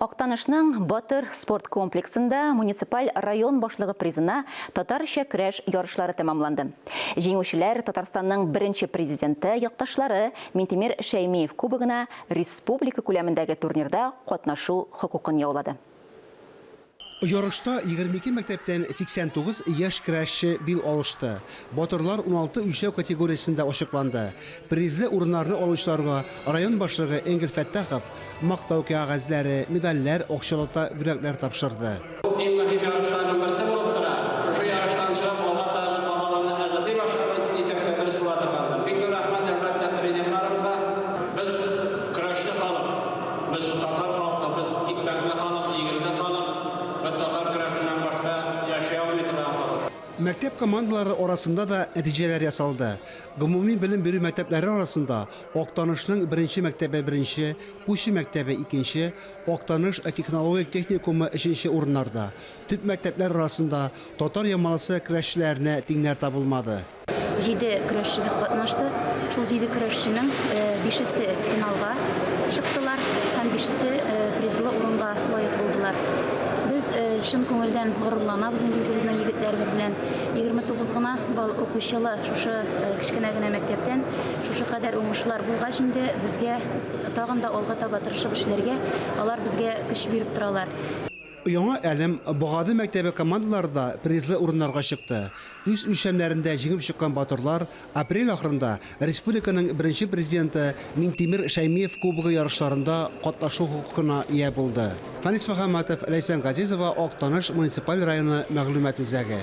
Октанышның Батыр спорт комплексында муниципаль район башлығы призына татарша көрәш ярышлары тәмамланды. Жеңүчеләр Татарстанның бірінші президенті якташлары Минтимир Шәймиев кубогына республика күләмендәге турнирда катнашу хокукын яулады. Ярышта 22 мәктәптән 89 яшь көрәшче бил алышты. Батырлар 16 үлчәү категориясында ачыкланды. Призлы урыннарны алучыларга район башлыгы Энгел Фәттахов мактау кәгазьләре, медальләр, акчалата бүләкләр тапшырды. Иң мөһим ярышларның берсе булып тора. Шушы ярыштан чыгып алган балаларны азади башларга исәптә дөрес була торган. Бик рәхмәт әлбәттә тренерларыбызга. Без көрәшче халык, без татар халкы, без икмәкле халык, игеле халык. Мәктәп командалары арасында да нәтиҗәләр ясалды. Гомуми белем бирү мәктәпләре арасында Октанышның 1нче мәктәбе 1нче, Пүче мәктәбе 2нче, Октаныш технологик техникумы 3нче урыннарда. Төп мәктәпләр арасында татар ямалысы көрәшчеләренә тиңнәр табылмады. 7 көрәшчебез катнашты. Шул 7 көрәшченең 5-се финалга чыктылар һәм 5-се призлы урынга лаек булдылар. Biz шын күңелдән горурланабыз инде үзебезнең егетләребез белән. 29 гына бал укучылы шушы кичкенә генә мәктәптән шушы кадәр уңышлар булгач инде безгә тагын да алга таба тырышып эшләргә алар безгә көч биреп торалар. Яңа әлем Багады мәктәбе командаларында призлы урыннарга чыкты. Үз үлчәмнәрендә җиңеп чыккан батырлар апрель ахырында республиканың беренче президенты Минтимир Шәймиев кубогы ярышларында катнашу хокукына ия булды. Фанис Мөхәммәтов, Ләйсән Газизова, Октаныш муниципаль районы мәгълүмат үзәге.